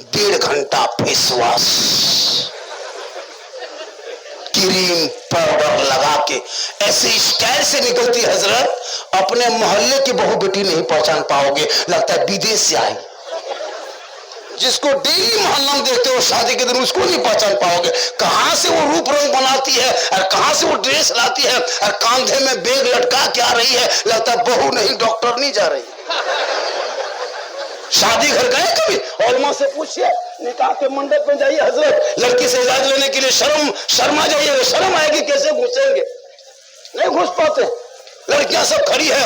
1.5 घंटा face wash, cream powder लगा के ऐसे स्टाइल से निकलती हजरत, अपने मोहल्ले की बहू बेटी नहीं पहचान पाओगे, लगता है विदेश से आई। जिसको डेली मोहल्ला में देखते हो शादी के दिन, उसको नहीं पहचान पाओगे। कहां से वो रूप रंग बनाती है और कहां से वो ड्रेस लाती है और कांधे में बैग लटका के आ रही है, लगता है बहू नहीं डॉक्टर नहीं जा रही। शादी घर गए कभी? औलमा से पूछिए, निकाह के मंडप में जाइए हजरत, लड़की से इजाजत लेने के लिए शर्मा जाइए, शर्म आएगी, कैसे घुसेंगे? नहीं घुस पाते। लड़कियां सब खड़ी है,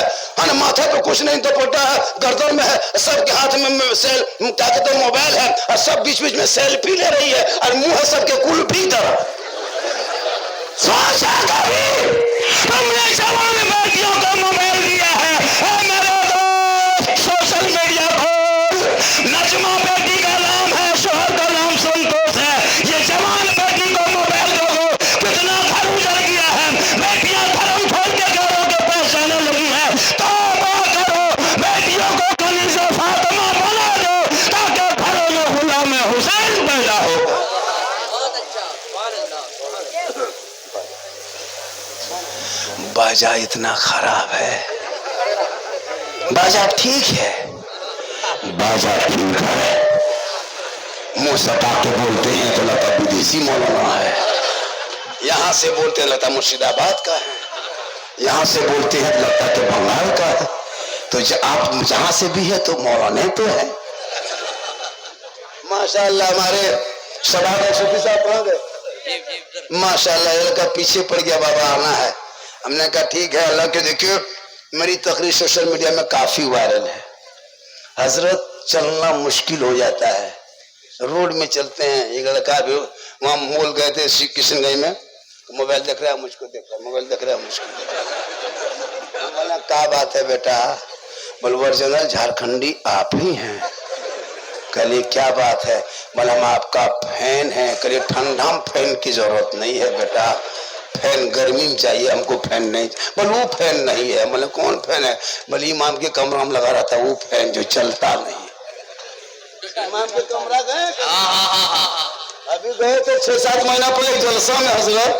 माथे पे कुछ नहीं दुपट्टा है, गर्दन में है, सबके हाथ में सेल क्या कहते हैं मोबाइल है, और सब बीच बीच में सेल्फी ले रही है, और मुंह है सबके कुल्फी तरह। सोचा कभी हमने जवान बेटियों को मोबाइल दिया है? मेरे दोस्त सोशल मीडिया खोल, नजमा बेटी का नाम है, शोहर का नाम संतोष है, ये जवान बेटी को मोबाइल दो, कितना घर उजड़ गया है। बेटियां धर्म छोड़ के घरों के पास जाने लगी है। तौबा करो, बेटियों को कनीज़ा फातिमा बना दो ताकि घरों में गुलाम हुसैन पैदा हो। बाजा इतना खराब है, बाजा ठीक है, बाजा ठीक है, मुंह सटा के बोलते हैं तो लगता विदेशी मौलाना है, यहां से बोलते हैं लगता मुर्शिदाबाद का है, यहां से बोलते हैं लगता कि बंगाल का है। तो आप जहां से भी है तो मौलाना तो है। माशाअल्लाह हमारे सभा सूफी साहब कहाँ गए? माशाअल्लाह का पीछे पड़ गया, बाबा आना है। हमने कहा ठीक है, अल्लाह के देखियो मेरी तकरीर सोशल मीडिया में काफी वायरल है हजरत, चलना मुश्किल हो जाता है, रोड में चलते हैं। एक लड़का भी वहां मॉल गए थे किशनगंज में, मोबाइल देख रहा है मुझको देख रहा है, मोबाइल देख रहा है मुझको देख रहा है। बोला क्या बात है बेटा? बोले ओरिजिनल झारखंडी आप ही हैं। कल क्या बात है? बोले हम आपका फैन है। कल ठंडा में फैन की जरूरत नहीं है बेटा, फैन गर्मी में चाहिए, हमको फैन नहीं। बोले वो फैन नहीं है। बोले कौन फैन है? बोले इमाम के कमरा में लगा रहता वो फैन जो चलता नहीं। इमाम के कमरा गए? अभी गए थे 6-7 महीना पहले जलसा में हजरत,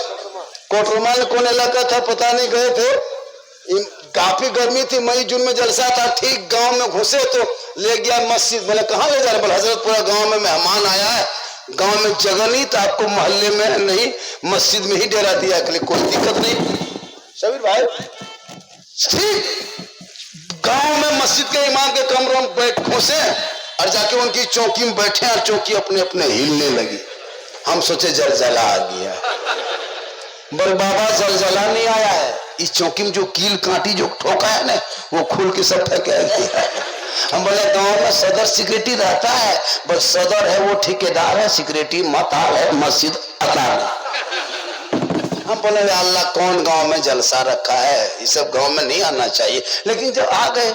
कोटरमाल कौन इलाका था पता नहीं, गए थे, काफी गर्मी थी, मई जून में जलसा था। ठीक गांव में घुसे तो ले गया मस्जिद। बोले कहाँ ले जा रहे? बोले हजरत पूरा गांव में मेहमान आया है, गांव में जगह नहीं तो आपको मोहल्ले में नहीं मस्जिद में ही डेरा दिया, के लिए कोई दिक्कत नहीं। शबीर भाई ठीक गांव में मस्जिद के इमाम के कमरों में बैठ घुसे और जाके उनकी चौकी में बैठे और चौकी अपने अपने हिलने लगी। हम सोचे जलजला आ गया। बोल बाबा जलजला नहीं आया है, इस चौकी में जो कील कांटी जो ठोका है ना वो खुल के सब फेंक दिया। हम बोले गांव में सदर सिक्योरिटी रहता है, बस सदर है वो ठेकेदार है, सिक्योरिटी मताल है, मस्जिद अताल। हम बोले अल्लाह कौन गांव में जलसा रखा है, ये सब गांव में नहीं आना चाहिए। लेकिन जब आ गए,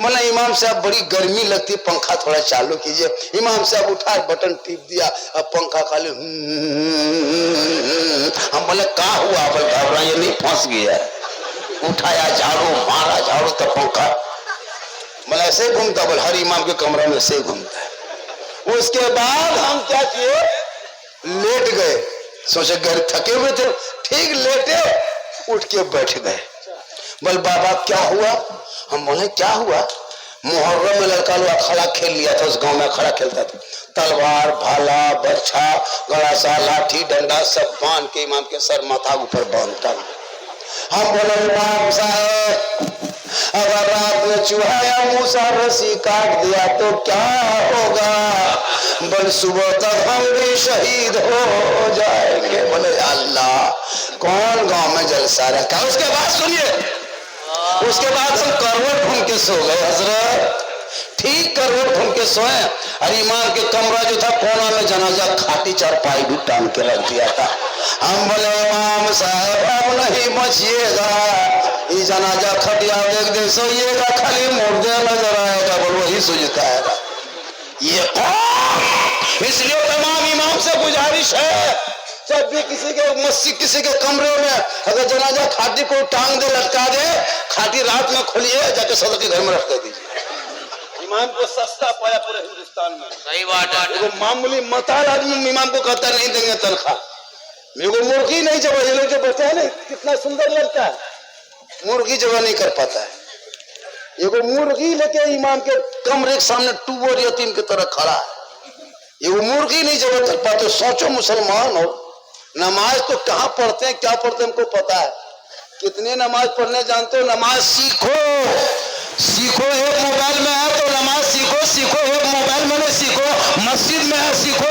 बोला इमाम साहब बड़ी गर्मी लगती, पंखा थोड़ा चालू कीजिए। इमाम साहब उठा बटन टिप दिया, अब पंखा खाली। हम बोले क्या हुआ? बोले घबरा ये नहीं फंस गया। उठाया झाड़ू मारा, झाड़ू तो पंखा बोले ऐसे घूमता। बोले हर इमाम के कमरा में ऐसे घूमता है। उसके बाद हम क्या किए, लेट गए। सोचे घर थके हुए थे, ठीक लेटे उठ के बैठ गए। बोल बाबा क्या हुआ? हम बोले क्या हुआ? मुहर्रम में लड़का लोग अखाड़ा खेल लिया था, उस गांव में अखाड़ा खेलता था, तलवार भाला बर्छा गड़ासा लाठी डंडा सब बांध के इमाम के सर माथा ऊपर बांधता। हम बोले इमाम साहब अगर रात में चूहा या मूसा रस्सी काट दिया तो क्या होगा? बोले सुबह तक हम भी शहीद हो जाएंगे। बोले अल्लाह कौन गांव में जलसा रखा? उसके बाद सुनिए, उसके बाद हम करवट घूम के सो गए हजरत, ठीक करवट घूम के सोए। और इमाम के कमरा जो था कोना में जनाजा खाटी चारपाई भी टांग के रख दिया था। हम बोले इमाम साहब अब नहीं बचिएगा, ये जनाजा खटिया देख दे सोइएगा, खाली मुर्दे नजर आएगा। बोल वही सुझता है ये कौन? इसलिए तमाम इमाम से गुजारिश है, जब भी किसी के मस्जिद किसी के कमरे में अगर जनाजा खाटी को टांग दे लटका दे, खाटी रात में खोलिए जाके सदर के घर में रख कर दीजिए। इमाम को सस्ता पाया पूरे हिंदुस्तान में। सही बात है। वो मामूली मताल आदमी इमाम को कहता नहीं देंगे तनख्वाह। मेरे को मुर्गी नहीं जगह, ये लोग जो बच्चा है ना कितना सुंदर लगता है, मुर्गी जगह नहीं कर पाता है। ये वो मुर्गी लेके इमाम के कमरे के सामने टूबो यतीम की तरह खड़ा है, ये वो मुर्गी नहीं जगह कर पाते। सोचो मुसलमान हो, नमाज तो कहाँ पढ़ते हैं, क्या पढ़ते हैं हमको पता है, कितने नमाज पढ़ने जानते हो। नमाज सीखो, सीखो। एक मोबाइल में है तो नमाज सीखो, सीखो। एक मोबाइल में नहीं सीखो, मस्जिद में है सीखो,